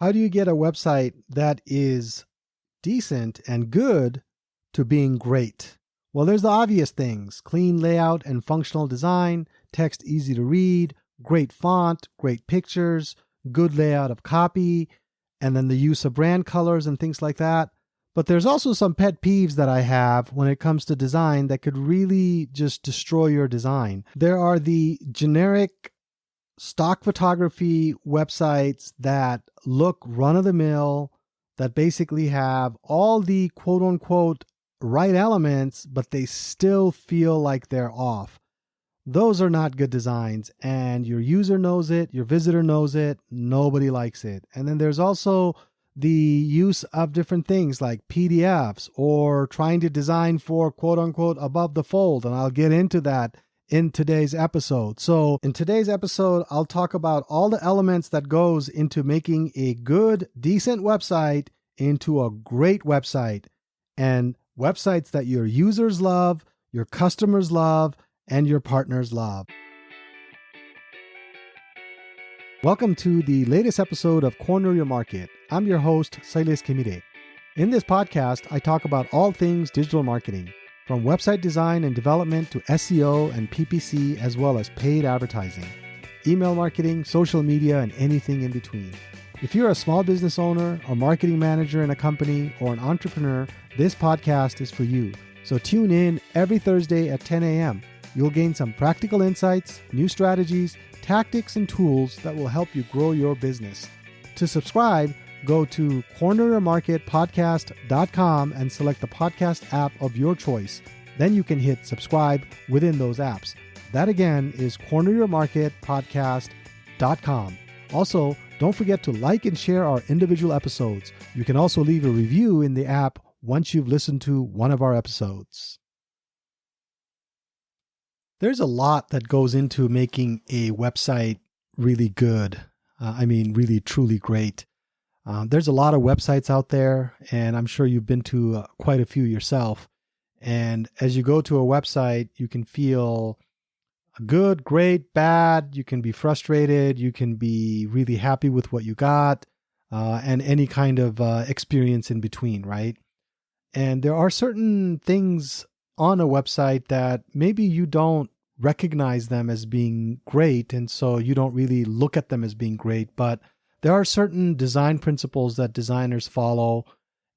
How do you get a website that is decent and good to being great? Well, there's the obvious things: clean layout and functional design, text easy to read, great font, great pictures, good layout of copy, and then the use of brand colors and things like that. But there's also some pet peeves that I have when it comes to design that could really just destroy your design. There are the generic stock photography websites that look run-of-the-mill, that basically have all the quote-unquote right elements, but they still feel like they're off. Those are not good designs, and your user knows it, your visitor knows it, nobody likes it. And then there's also the use of different things like PDFs or trying to design for quote-unquote above the fold, and I'll get into that in today's episode. So in today's episode, I'll talk about all the elements that goes into making a good, decent website into a great website, and websites that your users love, your customers love, and your partners love. Welcome to the latest episode of Corner Your Market. I'm your host, Silas Kimide. In this podcast, I talk about all things digital marketing, from website design and development to SEO and PPC, as well as paid advertising, email marketing, social media, and anything in between. If you're a small business owner, a marketing manager in a company, or an entrepreneur, this podcast is for you. So tune in every Thursday at 10 a.m. You'll gain some practical insights, new strategies, tactics, and tools that will help you grow your business. To subscribe, go to corneryourmarketpodcast.com and select the podcast app of your choice. Then you can hit subscribe within those apps. That again is corneryourmarketpodcast.com. Also, don't forget to like and share our individual episodes. You can also leave a review in the app once you've listened to one of our episodes. There's a lot that goes into making a website really good. Really, truly great. There's a lot of websites out there, and I'm sure you've been to quite a few yourself. And as you go to a website, you can feel good, great, bad. You can be frustrated. You can be really happy with what you got, and any kind of experience in between, right? And there are certain things on a website that maybe you don't recognize them as being great, and so you don't really look at them as being great, but there are certain design principles that designers follow,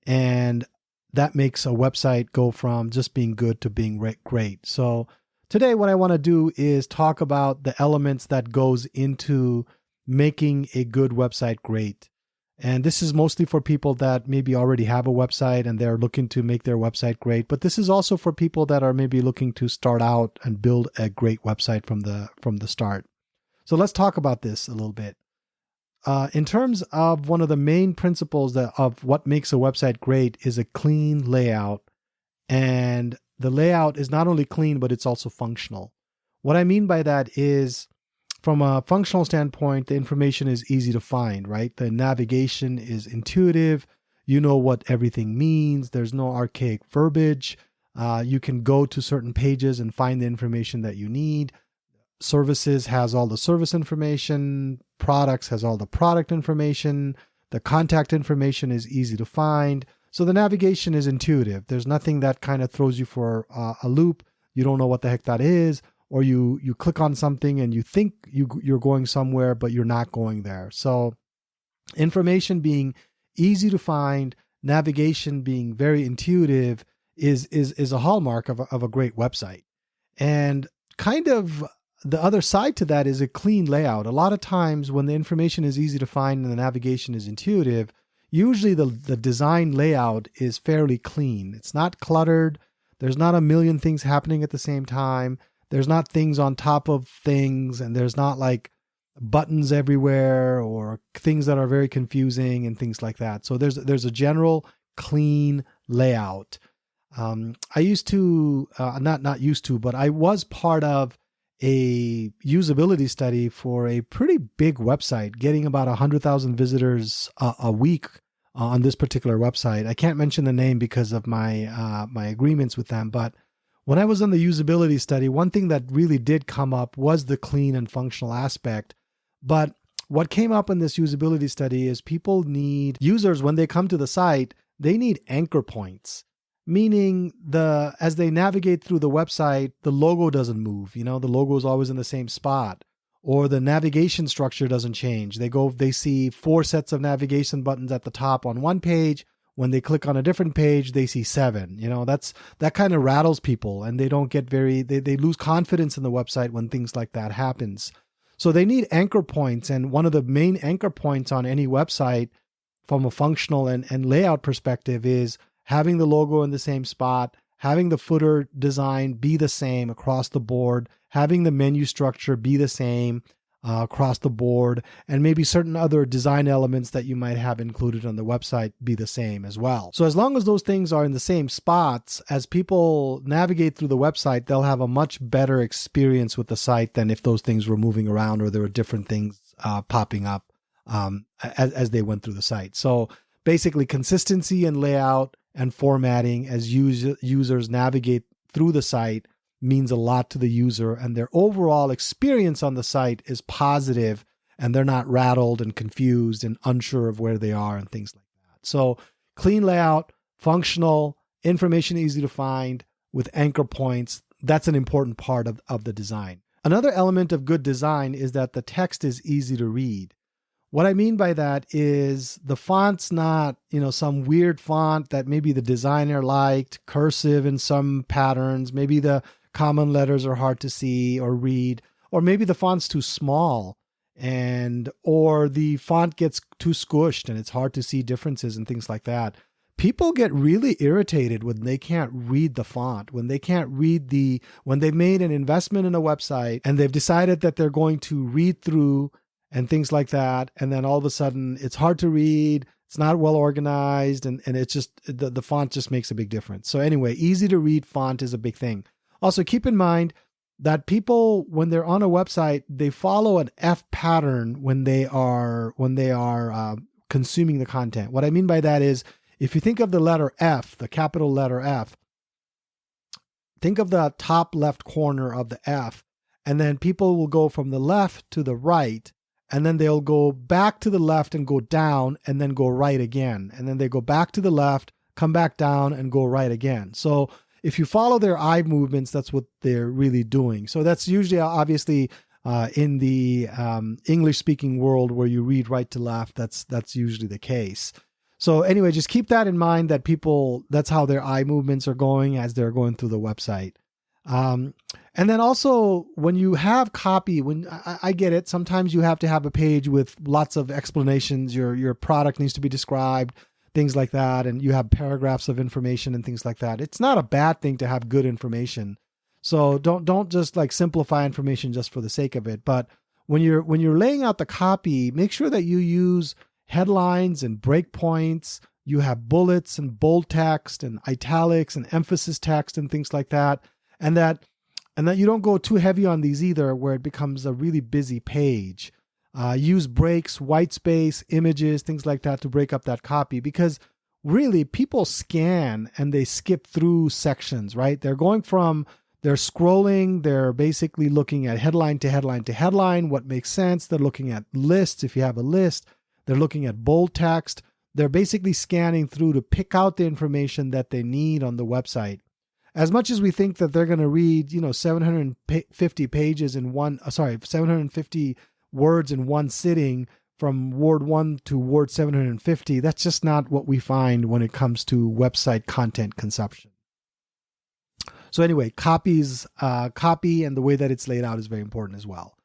and that makes a website go from just being good to being great. So today what I want to do is talk about the elements that goes into making a good website great. And this is mostly for people that maybe already have a website and they're looking to make their website great. But this is also for people that are maybe looking to start out and build a great website from the start. So let's talk about this a little bit. In terms of one of the main principles of what makes a website great is a clean layout. And the layout is not only clean, but it's also functional. What I mean by that is, from a functional standpoint, the information is easy to find, right? The navigation is intuitive. You know what everything means. There's no archaic verbiage. You can go to certain pages and find the information that you need. Services has all the service information. Products has all the product information. The contact information is easy to find. So the navigation is intuitive. There's nothing that kind of throws you for a loop. You don't know what the heck that is. Or you click on something and you think you're going somewhere, but you're not going there. So information being easy to find, navigation being very intuitive is a hallmark of a great website. And kind of the other side to that is a clean layout. A lot of times when the information is easy to find and the navigation is intuitive, usually the design layout is fairly clean. It's not cluttered. There's not a million things happening at the same time. There's not things on top of things, and there's not like buttons everywhere or things that are very confusing and things like that. So there's a general clean layout. I used to, not used to, but I was part of a usability study for a pretty big website, getting about 100,000 visitors a week on this particular website. I can't mention the name because of my my agreements with them, but when I was on the usability study, one thing that really did come up was the clean and functional aspect. But what came up in this usability study is users, when they come to the site, they need anchor points, meaning as they navigate through the website, the logo doesn't move. The logo is always in the same spot, or the navigation structure doesn't change. They see 4 sets of navigation buttons at the top on one page. When they click on a different page, they see 7. That kind of rattles people, and they don't get they lose confidence in the website when things like that happens. So they need anchor points, and one of the main anchor points on any website from a functional and layout perspective is having the logo in the same spot, having the footer design be the same across the board, having the menu structure be the same across the board, and maybe certain other design elements that you might have included on the website be the same as well. So as long as those things are in the same spots, as people navigate through the website, they'll have a much better experience with the site than if those things were moving around or there were different things popping up as they went through the site. So basically, consistency in layout and formatting as users navigate through the site means a lot to the user, and their overall experience on the site is positive, and they're not rattled and confused and unsure of where they are and things like that. So clean layout, functional, information easy to find with anchor points, that's an important part of the design. Another element of good design is that the text is easy to read. What I mean by that is the font's not, some weird font that maybe the designer liked, cursive in some patterns, maybe the common letters are hard to see or read, or maybe the font's too small or the font gets too squished and it's hard to see differences and things like that. People get really irritated when they can't read the font, when they can't read when they've made an investment in a website and they've decided that they're going to read through and things like that, and then all of a sudden it's hard to read, it's not well organized, and it's just, the font just makes a big difference. So anyway, easy to read font is a big thing. Also, keep in mind that people, when they're on a website, they follow an F pattern when they are consuming the content. What I mean by that is, if you think of the letter F, the capital letter F, think of the top left corner of the F, and then people will go from the left to the right, and then they'll go back to the left and go down, and then go right again. And then they go back to the left, come back down, and go right again. So if you follow their eye movements, that's what they're really doing. So that's usually, obviously, in the English-speaking world where you read right to left, that's usually the case. So anyway, just keep that in mind, that people, that's how their eye movements are going as they're going through the website. And then also, when you have copy, I get it, sometimes you have to have a page with lots of explanations. Your product needs to be described, things like that, and you have paragraphs of information and things like that. It's not a bad thing to have good information. So don't just like simplify information just for the sake of it. But when you're laying out the copy, make sure that you use headlines and breakpoints. You have bullets and bold text and italics and emphasis text and things like that. And that you don't go too heavy on these either, where it becomes a really busy page. Use breaks, white space, images, things like that to break up that copy, because really people scan and they skip through sections, right? They're scrolling, they're basically looking at headline to headline to headline, what makes sense. They're looking at lists, if you have a list. They're looking at bold text. They're basically scanning through to pick out the information that they need on the website. As much as we think that they're going to read, 750 words in one sitting from word 1 to word 750, that's just not what we find when it comes to website content consumption. So anyway, copy and the way that it's laid out is very important as well.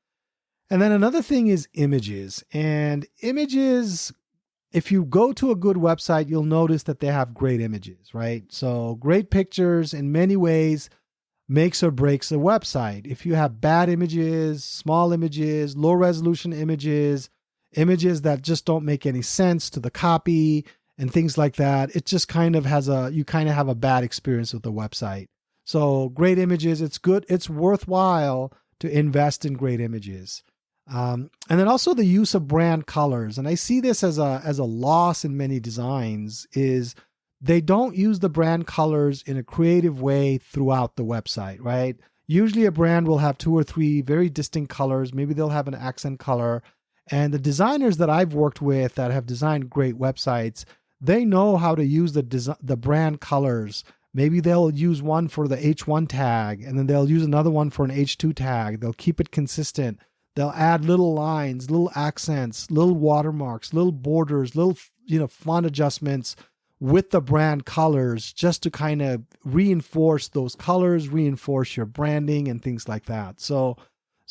And then another thing is images. And images, if you go to a good website, you'll notice that they have great images, right? So great pictures in many ways makes or breaks a website. If you have bad images, small images, low resolution images that just don't make any sense to the copy and things like that, it just kind of you kind of have a bad experience with the website. So great images, it's good. It's worthwhile to invest in great images. And then also the use of brand colors. And I see this as a loss in many designs, is they don't use the brand colors in a creative way throughout the website, right? Usually a brand will have 2 or 3 very distinct colors. Maybe they'll have an accent color. And the designers that I've worked with that have designed great websites, they know how to use the brand colors. Maybe they'll use one for the H1 tag, and then they'll use another one for an H2 tag. They'll keep it consistent. They'll add little lines, little accents, little watermarks, little borders, little font adjustments with the brand colors, just to kind of reinforce those colors, reinforce your branding and things like that. So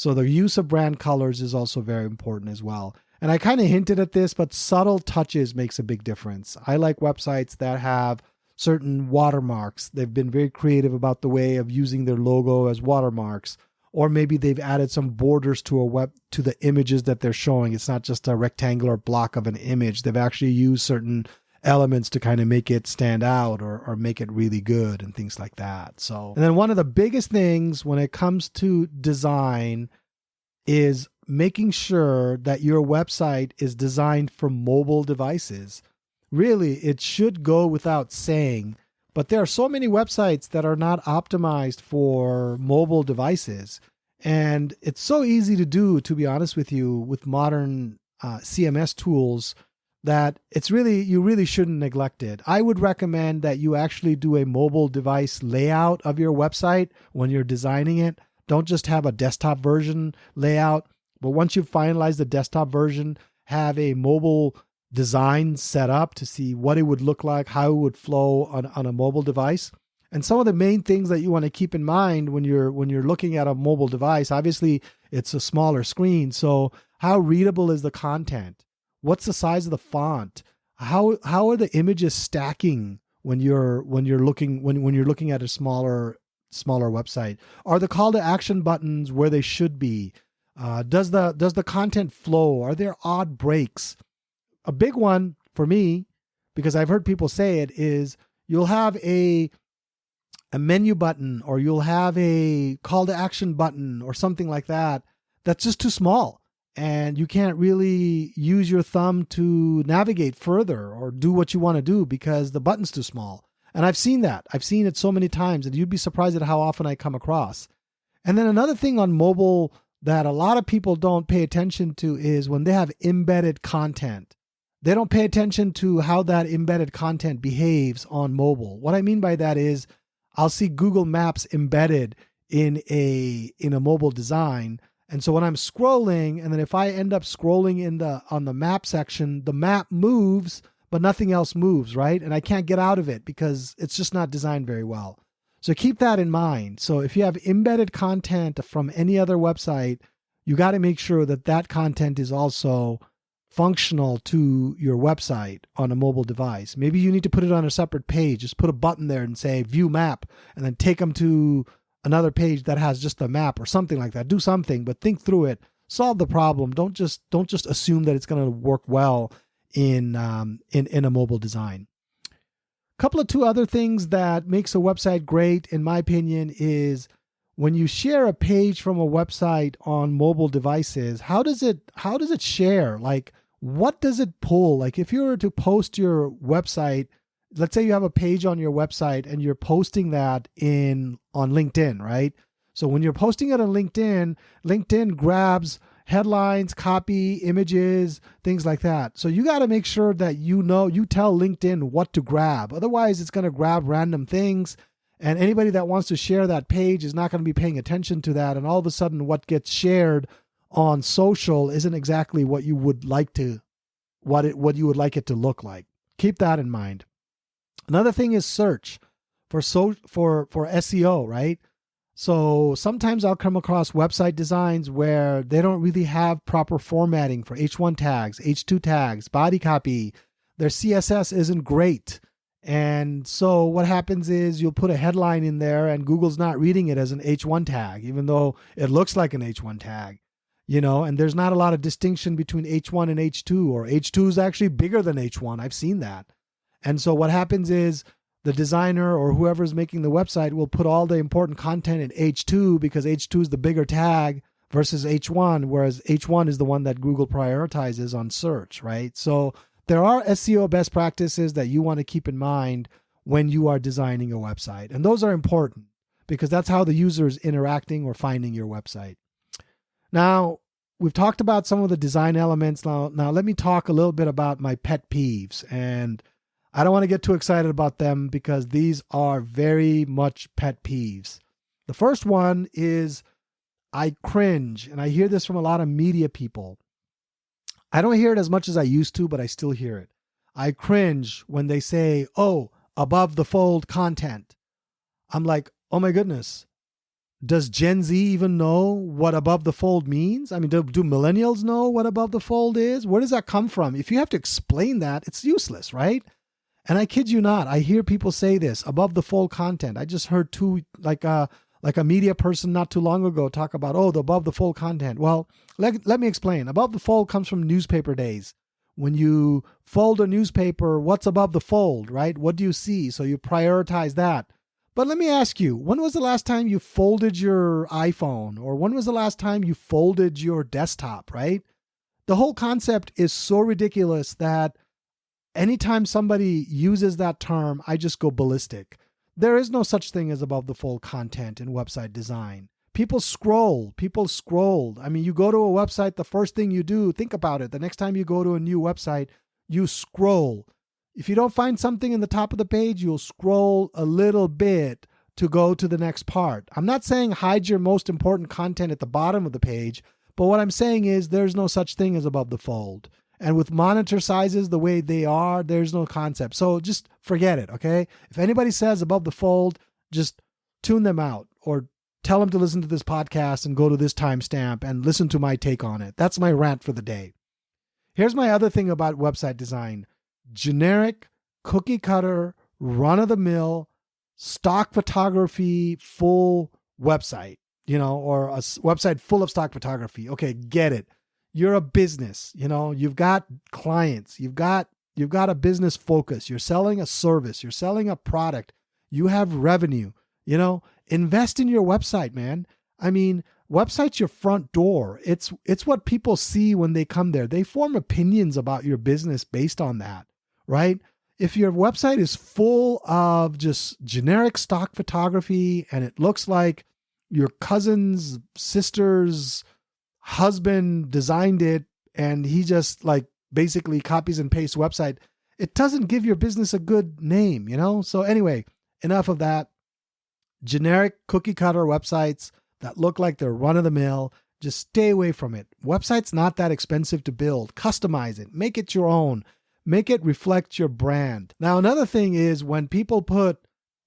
the use of brand colors is also very important as well. And I kind of hinted at this, but subtle touches makes a big difference. I like websites that have certain watermarks. They've been very creative about the way of using their logo as watermarks. Or maybe they've added some borders to the images that they're showing. It's not just a rectangular block of an image. They've actually used certain elements to kind of make it stand out or make it really good and things like that. So, and then one of the biggest things when it comes to design is making sure that your website is designed for mobile devices. Really, it should go without saying, but there are so many websites that are not optimized for mobile devices. And it's so easy to do, to be honest with you, with modern CMS tools, that you really shouldn't neglect it. I would recommend that you actually do a mobile device layout of your website when you're designing it. Don't just have a desktop version layout, but once you've finalized the desktop version, have a mobile design set up to see what it would look like, how it would flow on a mobile device. And some of the main things that you want to keep in mind when you're looking at a mobile device, obviously it's a smaller screen. So how readable is the content? What's the size of the font? How are the images stacking when you're looking at a smaller website? Are the call to action buttons where they should be? Does the content flow? Are there odd breaks? A big one for me, because I've heard people say it, is you'll have a menu button or you'll have a call to action button or something like that that's just too small. And you can't really use your thumb to navigate further or do what you want to do because the button's too small. And I've seen that. I've seen it so many times, and you'd be surprised at how often I come across. And then another thing on mobile that a lot of people don't pay attention to is when they have embedded content. They don't pay attention to how that embedded content behaves on mobile. What I mean by that is I'll see Google Maps embedded in a mobile design. And so when I'm scrolling, and then if I end up scrolling on the map section, the map moves, but nothing else moves, right? And I can't get out of it because it's just not designed very well. So keep that in mind. So if you have embedded content from any other website, you got to make sure that that content is also functional to your website on a mobile device. Maybe you need to put it on a separate page. Just put a button there and say view map, and then take them to another page that has just the map or something like that. Do something, but think through it. Solve the problem. Don't just assume that it's going to work well in a mobile design. Couple of two other things that makes a website great, in my opinion, is when you share a page from a website on mobile devices, how does it share? Like, what does it pull? Like, if you were to post your website, let's say you have a page on your website and you're posting that on LinkedIn, right? So when you're posting it on LinkedIn grabs headlines, copy, images, things like that. So you got to make sure that you tell LinkedIn what to grab. Otherwise, it's going to grab random things. And anybody that wants to share that page is not going to be paying attention to that. And all of a sudden, what gets shared on social isn't exactly what you would like it to look like. Keep that in mind. Another thing is search for SEO, right? So sometimes I'll come across website designs where they don't really have proper formatting for H1 tags, H2 tags, body copy. Their CSS isn't great. And so what happens is you'll put a headline in there and Google's not reading it as an H1 tag, even though it looks like an H1 tag, and there's not a lot of distinction between H1 and H2, or H2 is actually bigger than H1. I've seen that. And so what happens is the designer or whoever's making the website will put all the important content in H2 because H2 is the bigger tag versus H1, whereas H1 is the one that Google prioritizes on search, right? So there are SEO best practices that you want to keep in mind when you are designing a website. And those are important because that's how the user is interacting or finding your website. Now, we've talked about some of the design elements. Now let me talk a little bit about my pet peeves. And I don't want to get too excited about them because these are very much pet peeves. The first one is I cringe, and I hear this from a lot of media people. I don't hear it as much as I used to, but I still hear it. I cringe when they say, oh, above the fold content. I'm like, oh my goodness. Does Gen Z even know what above the fold means? I mean, do millennials know what above the fold is? Where does that come from? If you have to explain that, it's useless, right? And I kid you not, I hear people say this, above the fold content. I just heard like a media person not too long ago talk about, oh, the above the fold content. Well, let me explain. Above the fold comes from newspaper days. When you fold a newspaper, what's above the fold, right? What do you see? So you prioritize that. But let me ask you, when was the last time you folded your iPhone? Or when was the last time you folded your desktop, right? The whole concept is so ridiculous that anytime somebody uses that term, I just go ballistic. There is no such thing as above the fold content in website design. People scroll. I mean, you go to a website, the first thing you do, think about it. The next time you go to a new website, you scroll. If you don't find something in the top of the page, you'll scroll a little bit to go to the next part. I'm not saying hide your most important content at the bottom of the page, but what I'm saying is there's no such thing as above the fold. And with monitor sizes the way they are, there's no concept. So just forget it, okay? If anybody says above the fold, just tune them out or tell them to listen to this podcast and go to this timestamp and listen to my take on it. That's my rant for the day. Here's my other thing about website design. Generic, cookie cutter, run-of-the-mill, stock photography, full website, or a website full of stock photography. Okay, get it. You're a business, you've got clients, you've got a business focus. You're selling a service, you're selling a product, you have revenue, invest in your website, man. I mean, website's your front door. It's what people see when they come there. They form opinions about your business based on that, right? If your website is full of just generic stock photography and it looks like your cousin's sister's husband designed it and he just like basically copies and pastes website, it doesn't give your business a good name, So anyway, enough of that. Generic cookie cutter websites that look like they're run of the mill, just stay away from it. Website's not that expensive to build. Customize it, make it your own, make it reflect your brand. Now, another thing is when people put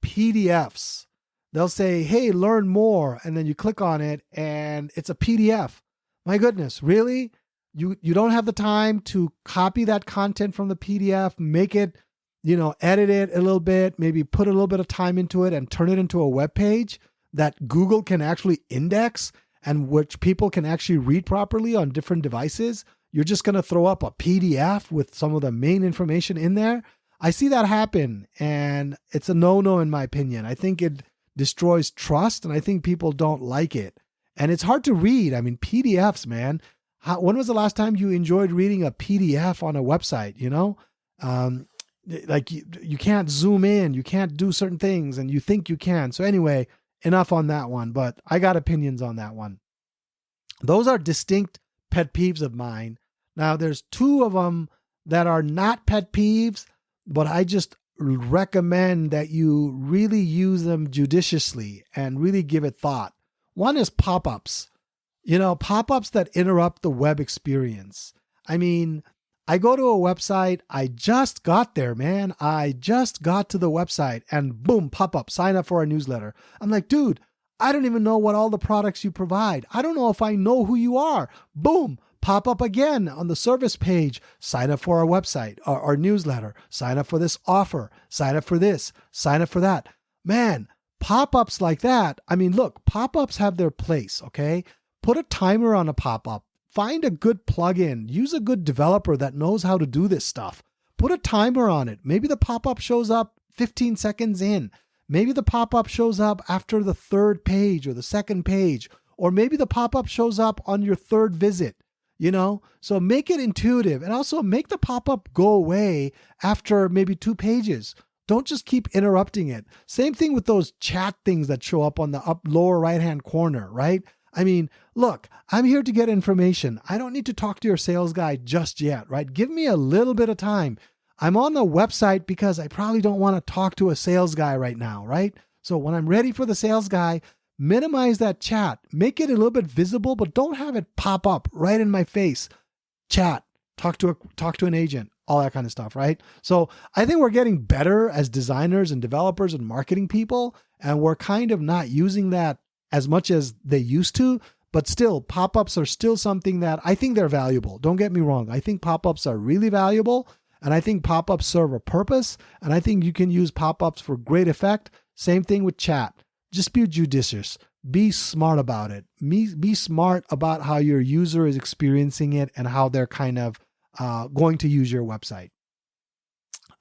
PDFs, they'll say, hey, learn more. And then you click on it and it's a PDF. My goodness, really? You don't have the time to copy that content from the PDF, make it, edit it a little bit, maybe put a little bit of time into it and turn it into a web page that Google can actually index and which people can actually read properly on different devices. You're just going to throw up a PDF with some of the main information in there. I see that happen and it's a no-no in my opinion. I think it destroys trust and I think people don't like it. And it's hard to read. I mean, PDFs, man. When was the last time you enjoyed reading a PDF on a website, Like you can't zoom in, you can't do certain things and you think you can. So anyway, enough on that one, but I got opinions on that one. Those are distinct pet peeves of mine. Now there's two of them that are not pet peeves, but I just recommend that you really use them judiciously and really give it thought. One is pop-ups, pop-ups that interrupt the web experience. I mean, I go to a website, I just got there, man. I just got to the website and boom, pop-up, sign up for our newsletter. I'm like, dude, I don't even know what all the products you provide. I don't know if I know who you are. Boom, pop up again on the service page. Sign up for our website, our newsletter. Sign up for this offer. Sign up for this. Sign up for that. Man, pop-ups like that. I mean, look, pop-ups have their place, okay? Put a timer on a pop-up. Find a good plugin. Use a good developer that knows how to do this stuff. Put a timer on it. Maybe the pop-up shows up 15 seconds in. Maybe the pop-up shows up after the third page or the second page. Or maybe the pop-up shows up on your third visit. So make it intuitive and also make the pop-up go away after maybe 2 pages. Don't just keep interrupting it. Same thing with those chat things that show up on the lower right-hand corner, right? I mean, look, I'm here to get information. I don't need to talk to your sales guy just yet, right? Give me a little bit of time. I'm on the website because I probably don't want to talk to a sales guy right now, right? So when I'm ready for the sales guy, minimize that chat. Make it a little bit visible, but don't have it pop up right in my face. Chat, talk to an agent, all that kind of stuff, right? So I think we're getting better as designers and developers and marketing people, and we're kind of not using that as much as they used to, but still pop-ups are still something that I think they're valuable. Don't get me wrong. I think pop-ups are really valuable, and I think pop-ups serve a purpose, and I think you can use pop-ups for great effect. Same thing with chat. Just be judicious. Be smart about it. Be smart about how your user is experiencing it and how they're kind of going to use your website.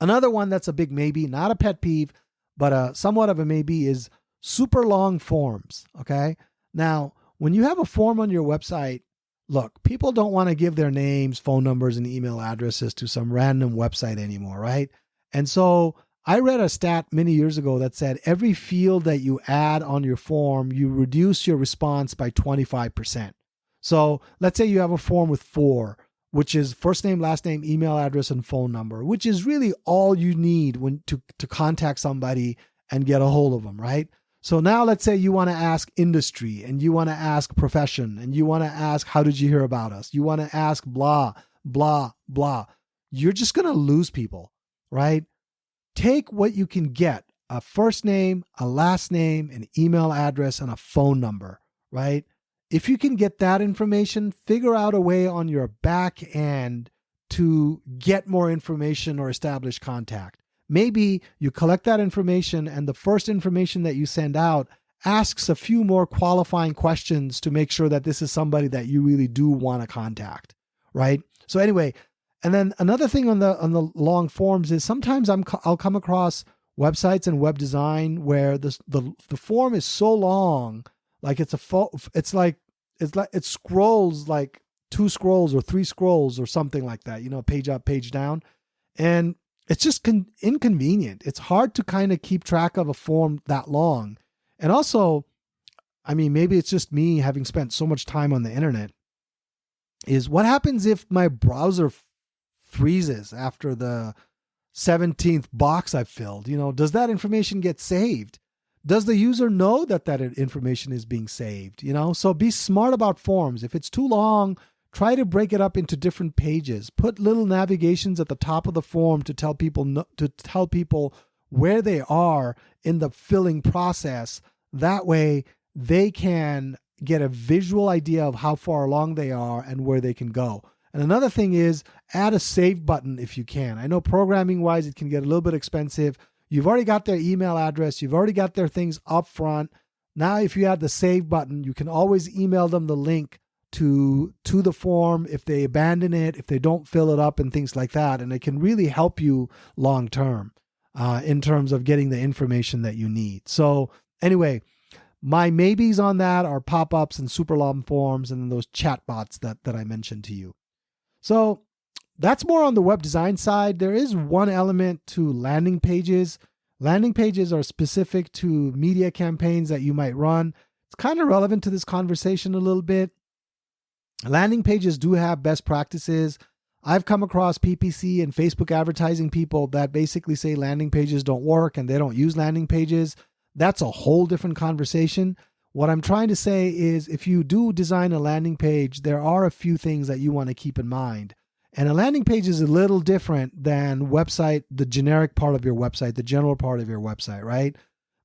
Another one that's a big maybe, not a pet peeve, but somewhat of a maybe, is super long forms. Okay. Now, when you have a form on your website, look, people don't want to give their names, phone numbers, and email addresses to some random website anymore, right? And so I read a stat many years ago that said every field that you add on your form, you reduce your response by 25%. So let's say you have a form with 4, which is first name, last name, email address, and phone number, which is really all you need when to contact somebody and get a hold of them, right? So now let's say you want to ask industry, and you want to ask profession, and you want to ask, how did you hear about us? You want to ask blah, blah, blah. You're just going to lose people, right? Take what you can get: a first name, a last name, an email address, and a phone number, right? If you can get that information, figure out a way on your back end to get more information or establish contact. Maybe you collect that information, and the first information that you send out asks a few more qualifying questions to make sure that this is somebody that you really do want to contact, right? So anyway, and then another thing on the long forms is sometimes I'll come across websites and web design where the form is so long, like it scrolls like 2 scrolls or 3 scrolls or something like that, page up, page down, and it's just inconvenient. It's hard to kind of keep track of a form that long. And also, I mean, maybe it's just me having spent so much time on the internet, is what happens if my browser freezes after the 17th box I've filled? Does that information get saved? Does the user know that information is being saved? So be smart about forms. If it's too long, try to break it up into different pages. Put little navigations at the top of the form to tell people where they are in the filling process. That way they can get a visual idea of how far along they are and where they can go. And another thing is, add a save button if you can. I know programming wise it can get a little bit expensive. You've already got their email address. You've already got their things up front. Now, if you add the save button, you can always email them the link to the form if they abandon it, if they don't fill it up, and things like that. And it can really help you long term in terms of getting the information that you need. So anyway, my maybes on that are pop-ups and super long forms, and then those chat bots that I mentioned to you. So that's more on the web design side. There is one element to landing pages. Landing pages are specific to media campaigns that you might run. It's kind of relevant to this conversation a little bit. Landing pages do have best practices. I've come across PPC and Facebook advertising people that basically say landing pages don't work and they don't use landing pages. That's a whole different conversation. What I'm trying to say is, if you do design a landing page, there are a few things that you want to keep in mind. And a landing page is a little different than the generic part of your website, the general part of your website, right?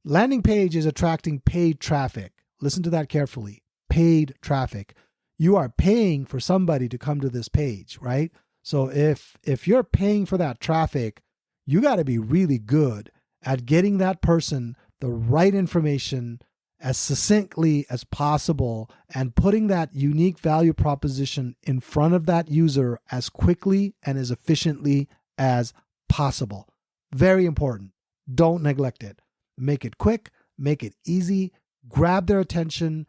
Landing page is attracting paid traffic. Listen to that carefully. Paid traffic. You are paying for somebody to come to this page, right? So if you're paying for that traffic, you got to be really good at getting that person the right information as succinctly as possible and putting that unique value proposition in front of that user as quickly and as efficiently as possible. Very important. Don't neglect it. Make it quick, make it easy, grab their attention,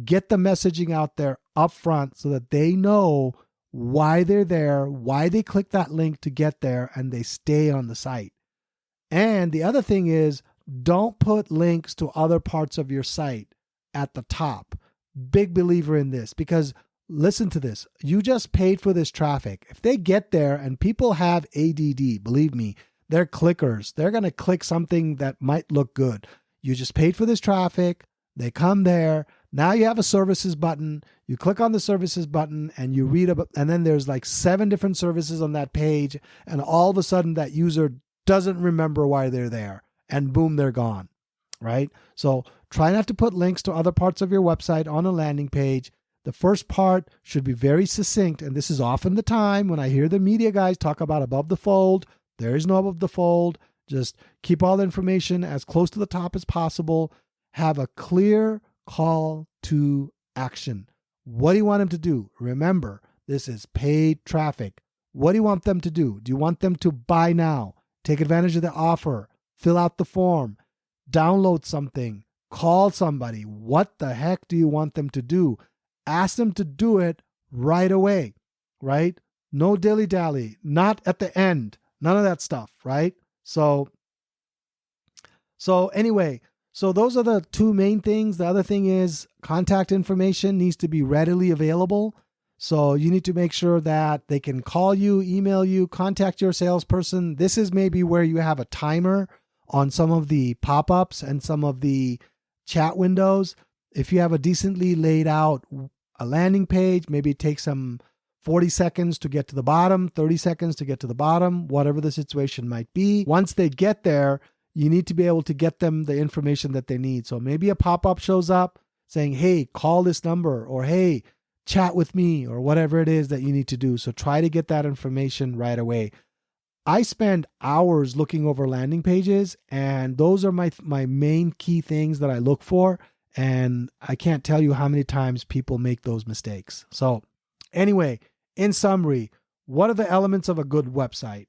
get the messaging out there up front so that they know why they're there, why they click that link to get there, and they stay on the site. And the other thing is, don't put links to other parts of your site at the top. big believer in this because listen to this. You just paid for this traffic. If they get there and people have ADD, believe me, they're clickers. They're going to click something that might look good. You just paid for this traffic. They come there. Now you have a services button. You click on the services button and you read about, and then there's like 7 different services on that page. And all of a sudden that user doesn't remember why they're there and boom, they're gone, right? So try not to put links to other parts of your website on a landing page. The first part should be very succinct. And this is often the time when I hear the media guys talk about above the fold. There is no above the fold. Just keep all the information as close to the top as possible. Have a clear call to action. What do you want them to do? Remember, this is paid traffic. What do you want them to do? Do you want them to buy now? Take advantage of the offer? Fill out the form? Download something? Call somebody? What the heck do you want them to do? Ask them to do it right away, right? No dilly-dally, not at the end. None of that stuff, right? So anyway, so those are the 2 main things. The other thing is contact information needs to be readily available. So you need to make sure that they can call you, email you, contact your salesperson. This is maybe where you have a timer on some of the pop-ups and some of the chat windows. If you have a decently laid out a landing page, maybe it takes some 40 seconds to get to the bottom, 30 seconds to get to the bottom, whatever the situation might be. Once they get there, you need to be able to get them the information that they need. So maybe a pop-up shows up saying, hey, call this number, or hey, chat with me, or whatever it is that you need to do. So try to get that information right away. I spend hours looking over landing pages, and those are my main key things that I look for. And I can't tell you how many times people make those mistakes. So anyway, in summary, what are the elements of a good website?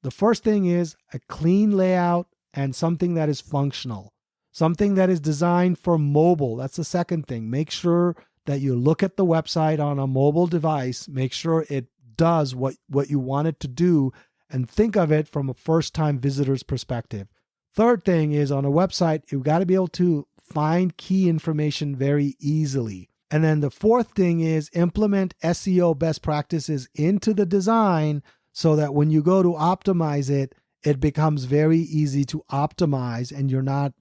The first thing is a clean layout and something that is functional, something that is designed for mobile. That's the second thing. Make sure that you look at the website on a mobile device, make sure it does what you want it to do, and think of it from a first-time visitor's perspective. Third thing is on a website, you've got to be able to find key information very easily. And then the fourth thing is implement SEO best practices into the design so that when you go to optimize it, it becomes very easy to optimize and you're not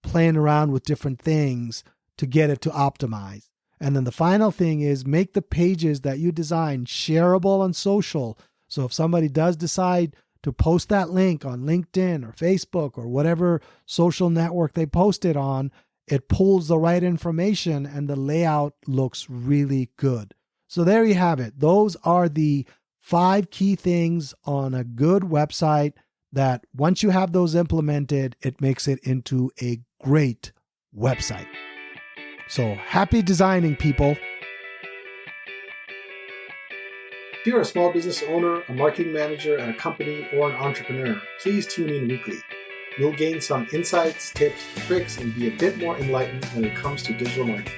playing around with different things to get it to optimize. And then the final thing is make the pages that you design shareable on social. So if somebody does decide to post that link on LinkedIn or Facebook or whatever social network they post it on, it pulls the right information and the layout looks really good. So there you have it. Those are the 5 key things on a good website that once you have those implemented, it makes it into a great website. So happy designing, people. If you're a small business owner, a marketing manager at a company, or an entrepreneur, please tune in weekly. You'll gain some insights, tips, tricks, and be a bit more enlightened when it comes to digital marketing.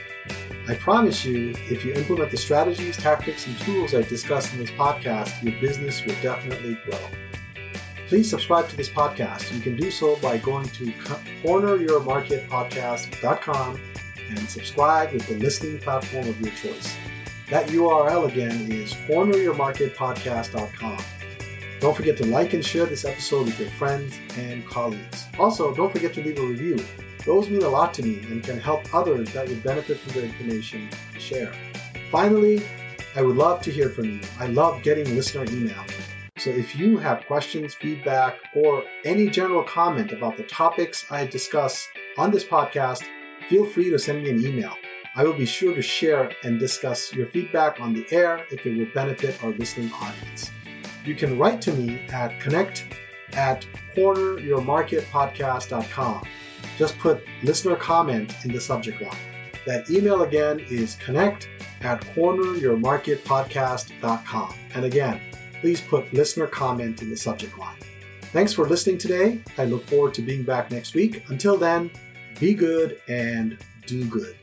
I promise you, if you implement the strategies, tactics, and tools I discussed in this podcast, your business will definitely grow. Please subscribe to this podcast. You can do so by going to corneryourmarketpodcast.com and subscribe with the listening platform of your choice. That URL again is corneryourmarketpodcast.com. Don't forget to like and share this episode with your friends and colleagues. Also, don't forget to leave a review. Those mean a lot to me and can help others that would benefit from the information share. Finally, I would love to hear from you. I love getting listener email. So if you have questions, feedback, or any general comment about the topics I discuss on this podcast, feel free to send me an email. I will be sure to share and discuss your feedback on the air if it will benefit our listening audience. You can write to me at connect@corneryourmarketpodcast.com. Just put listener comment in the subject line. That email again is connect@corneryourmarketpodcast.com. And again, please put listener comment in the subject line. Thanks for listening today. I look forward to being back next week. Until then, be good and do good.